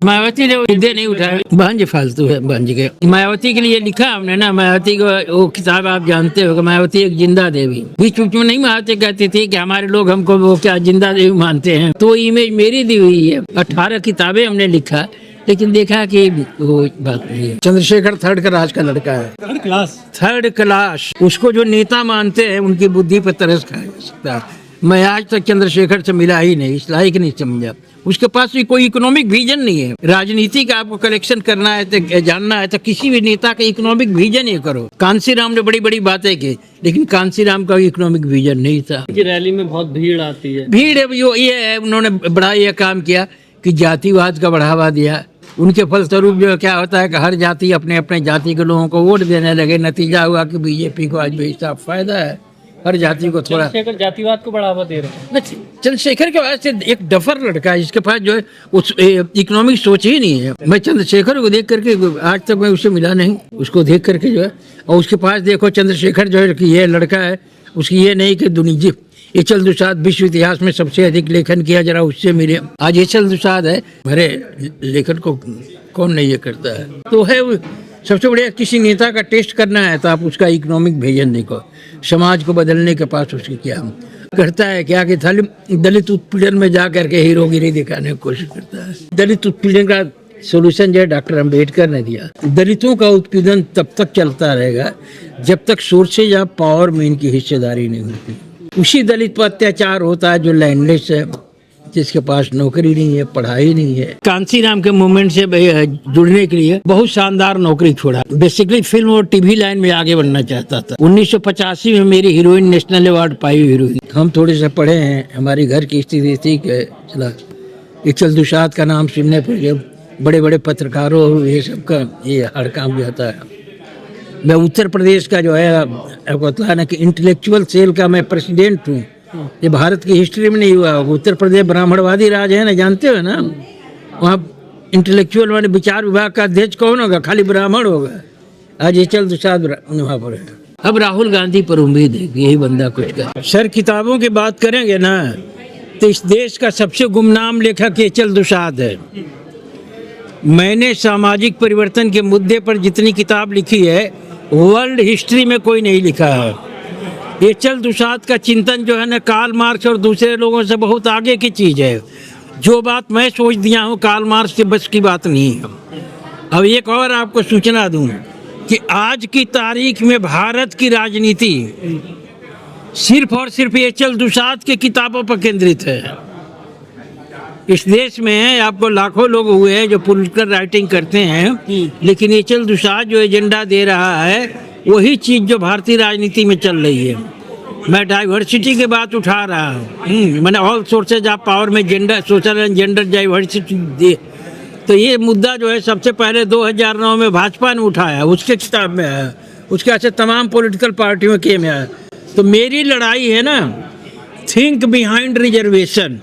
मायावती ने मुद्दे नहीं उठाए, भांज फालतू है भांज के। मायावती के लिए लिखा हमने ना, मायावती को वो किताब आप जानते हो कि मायावती एक जिंदा देवी। बीच बीच में नहीं मायावती कहती थी कि हमारे लोग हमको वो क्या जिंदा देवी मानते हैं, तो इमेज मेरी दी हुई है। 18 किताबें हमने लिखा, लेकिन देखा कि वो बात नहीं है। चंद्रशेखर थर्ड क्लास का लड़का है, थर्ड क्लास। उसको जो नेता मानते हैं उनकी बुद्धि पर तरस खाया जा सकता है। मैं आज तक चंद्रशेखर से मिला ही नहीं, इस लायक नहीं समझा। उसके पास भी कोई इकोनॉमिक विजन नहीं है। राजनीति का आपको कलेक्शन करना है तो जानना है तो किसी भी नेता का इकोनॉमिक विजन ही करो। कांसीराम ने बड़ी बड़ी बातें की, लेकिन कांसीराम का इकोनॉमिक विजन नहीं था। रैली में बहुत भीड़ आती है। भीड़ ये है, उन्होंने बड़ा यह काम किया कि जातिवाद का बढ़ावा दिया। उनके फलस्वरूप जो क्या होता है कि हर जाति अपने अपने जाति के लोगों को वोट देने लगे। नतीजा हुआ कि बीजेपी को आज भी साफ फायदा है, हर जाति को थोड़ा। चंद्रशेखर जातिवाद को बढ़ावा दे रहे हैं। चंद्रशेखर के पास एक डफर लड़का है जिसके पास जो है उस इकोनॉमिक सोच ही नहीं है। मैं चंद्रशेखर को देख करके आज तक मैं उससे मिला नहीं, उसको देख करके जो है। और उसके पास देखो चंद्रशेखर जो है कि ये लड़का है, उसकी ये नहीं कि दुनिया एचल दुसाद विश्व इतिहास में सबसे अधिक लेखन किया, जरा उससे मिले। आज एचल दुसाद है, मेरे लेखन को कौन नहीं ये करता है। तो है सबसे बढ़िया, किसी नेता का टेस्ट करना है तो आप उसका इकोनॉमिक विजन देखो। समाज को बदलने के पास उसकी क्या करता है, क्या कि दलित उत्पीड़न में जा करके हीरोगिरी दिखाने की कोशिश करता है। दलित उत्पीड़न का सोल्यूशन जो है डॉक्टर अम्बेडकर ने दिया। दलितों का उत्पीड़न तब तक चलता रहेगा जब तक सोर्सेज ऑफ पावर में इनकी हिस्सेदारी नहीं होती। उसी दलित पर अत्याचार होता है जो लैंडलेस है, जिसके पास नौकरी नहीं है, पढ़ाई नहीं है। कांसीराम के मूवमेंट से जुड़ने के लिए बहुत शानदार नौकरी छोड़ा। बेसिकली फिल्म और टीवी लाइन में आगे बढ़ना चाहता था। 1985 में मेरी हीरोइन नेशनल अवार्ड पाई हुई हीरोइन। हम थोड़े से पढ़े हैं, हमारी घर की स्थिति थी कि चला एचल दुसाद का नाम सुनने पर जब बड़े बड़े पत्रकारों ये सब का ये हर काम जाता है। मैं उत्तर प्रदेश का जो है आपको ना कि इंटेलेक्चुअल सेल का मैं प्रेसिडेंट हूँ। ये भारत की हिस्ट्री में नहीं हुआ। उत्तर प्रदेश ब्राह्मणवादी राज्य है ना, जानते हो ना। वहाँ इंटेलेक्चुअल वाले विचार विभाग का अध्यक्ष कौन होगा? खाली ब्राह्मण होगा। आज एचल दुसाद वहाँ पर है। अब राहुल गांधी पर उम्मीद है कि यही बंदा कुछ कर। सर किताबों की बात करेंगे ना तो इस देश का सबसे गुमनाम लेखक एचल दुसाद है। मैंने सामाजिक परिवर्तन के मुद्दे पर जितनी किताब लिखी है वर्ल्ड हिस्ट्री में कोई नहीं लिखा है। एचल दुसाद का चिंतन जो है ना कार्ल मार्क्स और दूसरे लोगों से बहुत आगे की चीज़ है। जो बात मैं सोच दिया हूँ कार्ल मार्क्स के बस की बात नहीं है। अब एक और आपको सूचना दूँ कि आज की तारीख में भारत की राजनीति सिर्फ और सिर्फ एचल दुसाद के किताबों पर केंद्रित है। इस देश में आपको लाखों लोग हुए हैं जो पॉलिटिकल राइटिंग करते हैं, लेकिन एचल दुसाद जो एजेंडा दे रहा है वही चीज़ जो भारतीय राजनीति में चल रही है। मैं डाइवर्सिटी की बात उठा रहा हूँ। मैंने ऑल सोर्सेज ऑफ पावर में gender, social and gender diversity दी। तो ये मुद्दा जो है सबसे पहले 2009 में भाजपा ने उठाया, उसके किताब में आया। उसके ऐसे तमाम पॉलिटिकल पार्टियों के में आया। तो मेरी लड़ाई है ना, थिंक बिहाइंड रिजर्वेशन।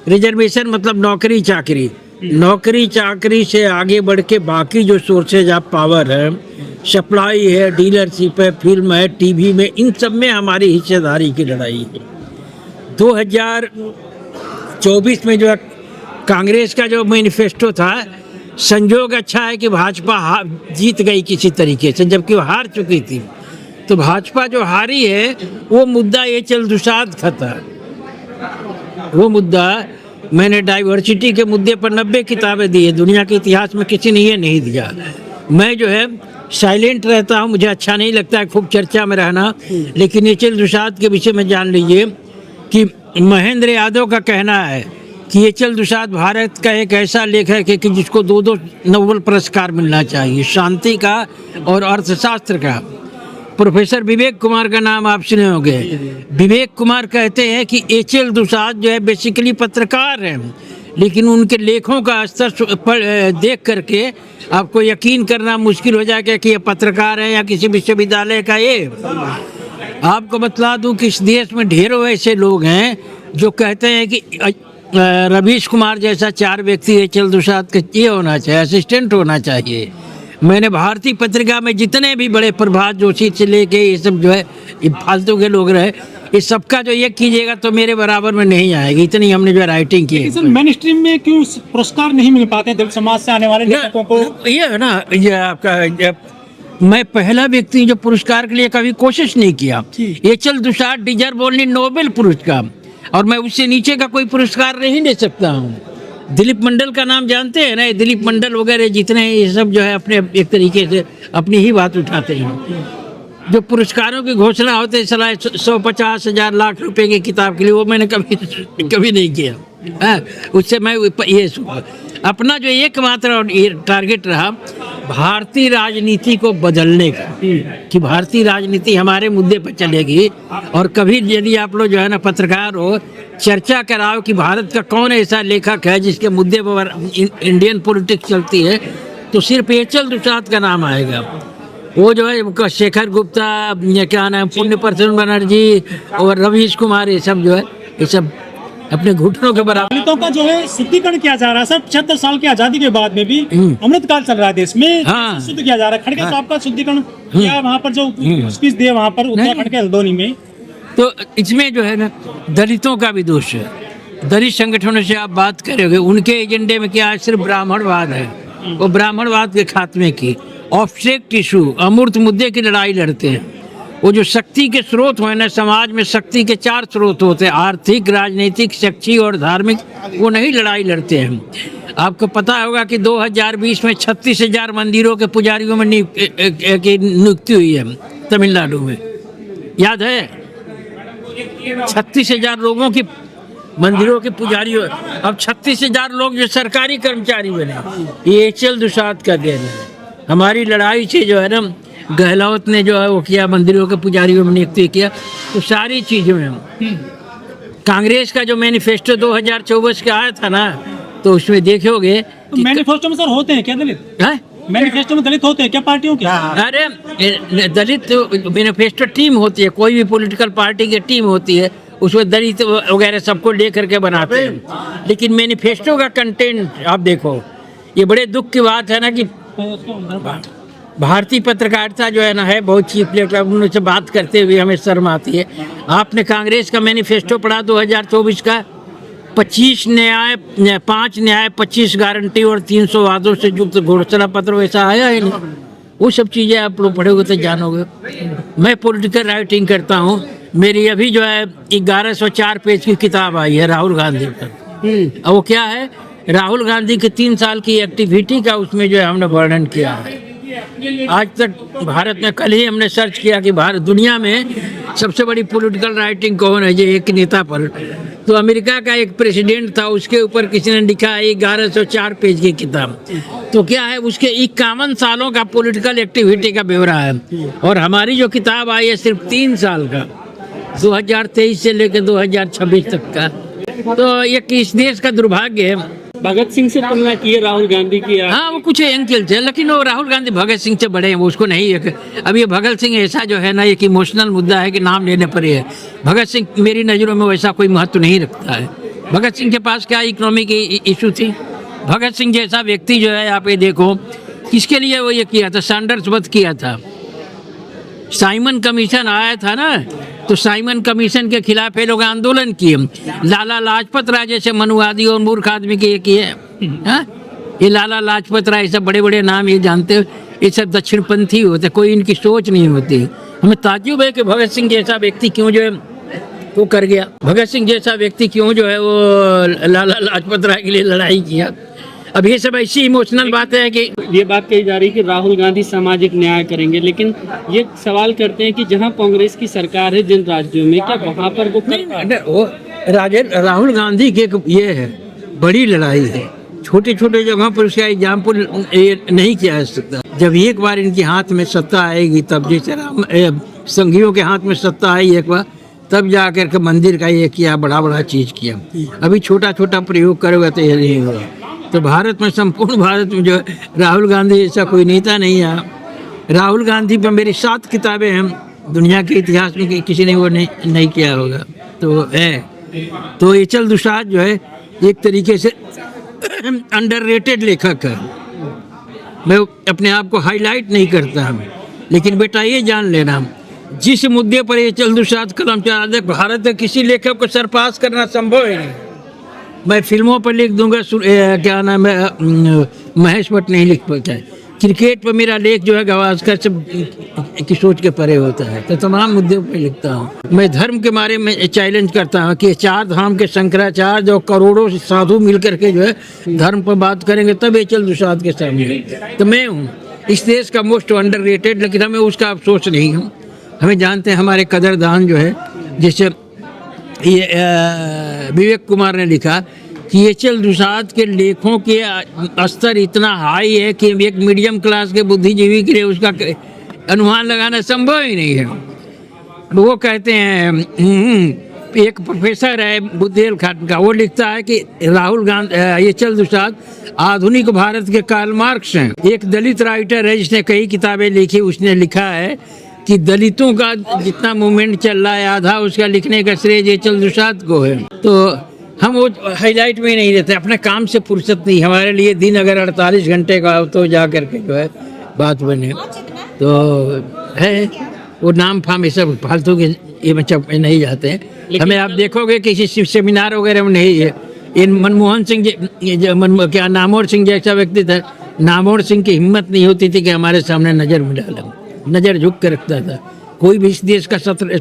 रिजर्वेशन मतलब नौकरी चाकरी। नौकरी चाकरी से आगे बढ़ के बाकी जो सोर्सेज ऑफ पावर है, सप्लाई है, डीलरशिप है, फिल्म है, टीवी में, इन सब में हमारी हिस्सेदारी की लड़ाई है। 2024 में जो कांग्रेस का जो मैनिफेस्टो था, संजोग अच्छा है कि भाजपा जीत गई किसी तरीके से, जबकि वो हार चुकी थी। तो भाजपा जो हारी है वो मुद्दा एचल दुसाद का था। वो मुद्दा मैंने डाइवर्सिटी के मुद्दे पर 90 किताबें दी है। दुनिया के इतिहास में किसी ने ये नहीं दिया। मैं जो है साइलेंट रहता हूँ, मुझे अच्छा नहीं लगता है खूब चर्चा में रहना, लेकिन एचल दुसाद के विषय में जान लीजिए कि महेंद्र यादव का कहना है कि एचल दुसाद भारत का एक ऐसा लेखक है कि जिसको 2 नोबेल पुरस्कार मिलना चाहिए, शांति का और अर्थशास्त्र का। प्रोफेसर विवेक कुमार का नाम आप सुने होंगे। विवेक कुमार कहते हैं कि एचल दुसाद जो है बेसिकली पत्रकार हैं, लेकिन उनके लेखों का स्तर देख करके आपको यकीन करना मुश्किल हो जाएगा कि ये पत्रकार है या किसी विश्वविद्यालय का। ये आपको बतला दूं कि इस देश में ढेरों ऐसे लोग हैं जो कहते हैं कि रवीश कुमार जैसा 4 व्यक्ति एचल दुसाद का ये होना चाहिए, असिस्टेंट होना चाहिए। मैंने भारतीय पत्रिका में जितने भी बड़े प्रभात जोशी से लेके ये सब जो है ये फालतू के लोग रहे, ये सबका जो ये कीजिएगा तो मेरे बराबर में नहीं आएगी, इतनी हमने जो राइटिंग की है। सर मेन स्ट्रीम में क्यों पुरस्कार नहीं मिल पाते दलित समाज से आने वाले लेखकों को? ये है ना, ये आपका मैं पहला व्यक्ति जो पुरस्कार के लिए कभी कोशिश नहीं किया। HL Dusad deserve only Nobel पुरस्कार, और मैं उससे नीचे का कोई पुरस्कार नहीं ले सकता हूँ। दिलीप मंडल का नाम जानते हैं ना, ये दिलीप मंडल वगैरह जितने हैं, ये सब जो है अपने एक तरीके से अपनी ही बात उठाते हैं। जो पुरस्कारों की घोषणा होते हैं सलाह 150 हजार लाख रुपए की किताब के लिए, वो मैंने कभी नहीं किया। उससे मैं ये अपना जो एकमात्र टारगेट रहा भारतीय राजनीति को बदलने का, कि भारतीय राजनीति हमारे मुद्दे पर चलेगी। और कभी यदि आप लोग जो है ना पत्रकार हो, चर्चा कराओ कि भारत का कौन ऐसा लेखक है जिसके मुद्दे पर इंडियन पॉलिटिक्स चलती है, तो सिर्फ एचएल दुसाद का नाम आएगा। वो जो है शेखर गुप्ता, क्या नाम, पुण्य प्रसन्न बनर्जी और रवीश कुमार, ये सब जो है, ये सब अपने घुटनों के बराबर। दलितों का जो है शुद्धिकरण किया जा रहा है सर, 75 साल की आजादी के बाद में भी अमृतकाल चल रहा है देश में। हाँ। शुद्ध किया जा रहा है। खड़गे साहब का शुद्धिकरण किया वहाँ पर, जो स्पीच दिए वहाँ पर उत्तराखंड के हल्द्वानी में। तो इसमें जो है ना दलितों का भी दोष है। दलित संगठनों से आप बात करोगे, उनके एजेंडे में क्या है? सिर्फ ब्राह्मणवाद है। वो ब्राह्मणवाद के खात्मे की ऑब्स्ट्रैक्ट इशू, अमूर्त मुद्दे की लड़ाई लड़ते हैं। वो जो शक्ति के स्रोत हैं ना, समाज में शक्ति के 4 स्रोत होते हैं, आर्थिक, राजनीतिक, शैक्षिक और धार्मिक। वो नहीं लड़ाई लड़ते हैं। आपको पता होगा कि 2020 में 36,000 मंदिरों के पुजारियों में नियुक्ति हुई है तमिलनाडु में, याद है? 36,000 लोगों की मंदिरों के पुजारी हो। अब 36,000 लोग जो सरकारी कर्मचारी बने, ये एचएल दुसाद का देन है। हमारी लड़ाई से जो है ना गहलोत ने जो है वो किया, मंदिरों के पुजारियों में नियुक्ति किया। तो सारी चीज़ों में कांग्रेस का जो मैनिफेस्टो 2024 का आया था ना, तो उसमें देखोगे तो मैनिफेस्टो में सर होते हैं क्या दलित? मैनिफेस्टो में दलित होते हैं क्या पार्टियों के? अरे दलित मैनिफेस्टो टीम होती है, कोई भी पॉलिटिकल पार्टी की टीम होती है, उसमें दलित वगैरह सबको लेकर के बनाते हैं। लेकिन मैनिफेस्टो का कंटेंट आप देखो, ये बड़े दुख की बात है ना कि भारतीय पत्रकारिता जो है ना है बहुत चीप लेकर उनसे बात करते हुए हमें शर्म आती है। आपने कांग्रेस का मैनिफेस्टो पढ़ा 2024 का? 25 न्याय, 5 न्याय, 25 गारंटी और 300 वादों से युक्त घोषणा पत्र वैसा आया है नहीं। वो सब चीज़ें आप लोग पढ़ोगे तो जानोगे। मैं पॉलिटिकल राइटिंग करता हूँ। मेरी अभी जो है 1104 पेज की किताब आई है राहुल गांधी पर। वो क्या है? राहुल गांधी के 3 साल की एक्टिविटी का उसमें जो है हमने वर्णन किया है। आज तक भारत में, कल ही हमने सर्च किया कि भारत दुनिया में सबसे बड़ी पॉलिटिकल राइटिंग कौन है, जो एक नेता पर। तो अमेरिका का एक प्रेसिडेंट था, उसके ऊपर किसी ने लिखा है 1104 पेज की किताब। तो क्या है, उसके 51 सालों का पॉलिटिकल एक्टिविटी का ब्यौरा है। और हमारी जो किताब आई है सिर्फ 3 साल का, 2023 से लेकर 2026 तक का। तो ये इस देश का दुर्भाग्य है। भगत सिंह से तुलना की है राहुल गांधी की? हाँ, वो कुछ एंकल थे, लेकिन वो राहुल गांधी भगत सिंह से बड़े हैं, वो उसको नहीं है। अब ये भगत सिंह ऐसा जो है ना, एक इमोशनल मुद्दा है कि नाम लेने पर ही है। भगत सिंह मेरी नज़रों में वैसा कोई महत्व नहीं रखता है। भगत सिंह के पास क्या इकोनॉमी की इशू थी? भगत सिंह जैसा व्यक्ति जो है, आप ये देखो किसके लिए वो ये किया था, सैंडर्स वध किया था। साइमन कमीशन आया था ना, तो साइमन कमीशन के खिलाफ ये लोग आंदोलन किए। लाला लाजपत राय जैसे मनुवादी और मूर्ख आदमी के ये किए। ये लाला लाजपत राय, सब बड़े बड़े नाम ये जानते हो, ये सब दक्षिणपंथी होते, कोई इनकी सोच नहीं होती। हमें ताज्जुब है कि भगत सिंह जैसा व्यक्ति क्यों जो है वो कर गया। भगत सिंह जैसा व्यक्ति क्यों जो है वो लाला लाजपत राय के लिए लड़ाई किया। अब ये सब ऐसी इमोशनल बात है कि ये बात कही जा रही है कि राहुल गांधी सामाजिक न्याय करेंगे, लेकिन ये सवाल करते हैं कि जहां कांग्रेस की सरकार है जिन राज्यों में, क्या वहां पर वो राहुल गांधी की ये है बड़ी लड़ाई है। छोटे छोटे जगहों पर उसका एग्जाम्पल नहीं किया जा सकता। जब एक बार इनके हाथ में सत्ता आएगी, तब जैसे संघियों के हाथ में सत्ता आई एक बार, तब जाकर के मंदिर का ये किया, बड़ा बड़ा चीज किया। अभी छोटा छोटा प्रयोग करोगे तो ये नहीं होगा। तो भारत में, संपूर्ण भारत में जो राहुल गांधी ऐसा कोई नेता नहीं है। राहुल गांधी पर मेरी 7 किताबें हैं, दुनिया के इतिहास में किसी ने वो नहीं किया होगा। तो है, तो एचएल दुसाद जो है एक तरीके से अंडररेटेड लेखक है। मैं अपने आप को हाईलाइट नहीं करता, लेकिन बेटा ये जान लेना जिस मुद्दे पर ये चंद्रशेखर कलम चला दे, भारत के किसी लेखक को सरपास करना संभव है नहीं। मैं फिल्मों पर लिख दूंगा, क्या नाम है, महेश भट्ट नहीं लिख पाता है। क्रिकेट पर मेरा लेख जो है गावस्कर से की सोच के परे होता है। तो तमाम मुद्दों पर लिखता हूँ। मैं धर्म के बारे में चैलेंज करता हूँ कि 4 धाम के शंकराचार्य जो करोड़ों साधु मिल करके जो है धर्म पर बात करेंगे तब ये चंद्रशेखर के सामने। तो मैं हूँ इस देश का मोस्ट अंडररेटेड, लेकिन हमें उसका अफसोस नहीं हूँ। हमें जानते हैं हमारे कदरदान जो है, जैसे ये विवेक कुमार ने लिखा कि ये चंद्रशेखर के लेखों के स्तर इतना हाई है कि एक मीडियम क्लास के बुद्धिजीवी के लिए उसका अनुमान लगाना संभव ही नहीं है। वो कहते हैं, एक प्रोफेसर है बुंदेलखंड का, वो लिखता है कि राहुल गांधी, ये चंद्रशेखर आधुनिक भारत के कार्ल मार्क्स हैं। एक दलित राइटर है जिसने कई किताबें लिखी, उसने लिखा है कि दलितों का जितना मूवमेंट चल रहा है आधा उसका लिखने का श्रेय ये चंद्रशेखर को है। तो हम वो हाईलाइट में नहीं रहते, अपने काम से फुर्सत नहीं। हमारे लिए दिन अगर 48 घंटे का हो तो जा करके जो है बात बने तो है। वो नाम फाम ये सब फालतू के ये में नहीं जाते हैं। हमें आप देखोगे किसी सेमिनार वगैरह में नहीं है। इन मनमोहन सिंह क्या नामोर सिंह जैसा व्यक्ति था, नामोर सिंह की हिम्मत नहीं होती थी कि हमारे सामने नज़र मिला ले, नज़र झुक कर रखता था। कोई भी इस देश का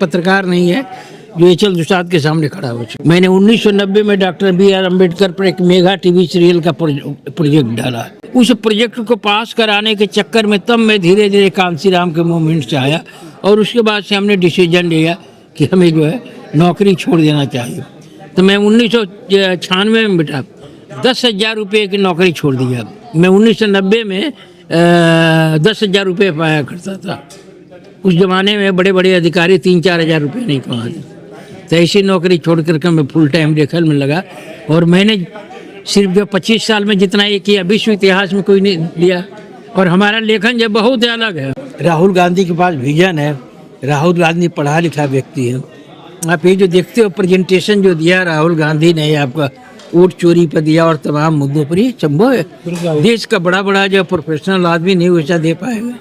पत्रकार नहीं है जो ये चंद्रशेखर के सामने खड़ा हो। मैंने 1990 में डॉक्टर B.R. अम्बेडकर पर एक मेगा टीवी सीरियल का प्रोजेक्ट डाला। उस प्रोजेक्ट को पास कराने के चक्कर में तब मैं धीरे धीरे कांसीराम के मूवमेंट से आया और उसके बाद से हमने डिसीजन लिया कि हमें जो है नौकरी छोड़ देना चाहिए। तो मैं 1996 में बेटा 10,000 रुपये की नौकरी छोड़ दिया। मैं 1990 में 10,000 रुपये पाया करता था। उस ज़माने में बड़े बड़े अधिकारी 3-4 हज़ार रुपये नहीं कमाते। तो ऐसी नौकरी छोड़ करके मैं फुल टाइम लेखन में लगा और मैंने सिर्फ जो 25 साल में जितना ये किया विश्व इतिहास में कोई नहीं लिया। और हमारा लेखन जब बहुत अलग है। राहुल गांधी के पास विजन है, राहुल गांधी पढ़ा लिखा व्यक्ति है। आप ये जो देखते हो प्रेजेंटेशन जो दिया राहुल गांधी ने आपका वोट चोरी पर दिया और तमाम मुद्दों पर, ये संभव है। देश का बड़ा बड़ा जो प्रोफेशनल आदमी नहीं वैसा दे पाएगा।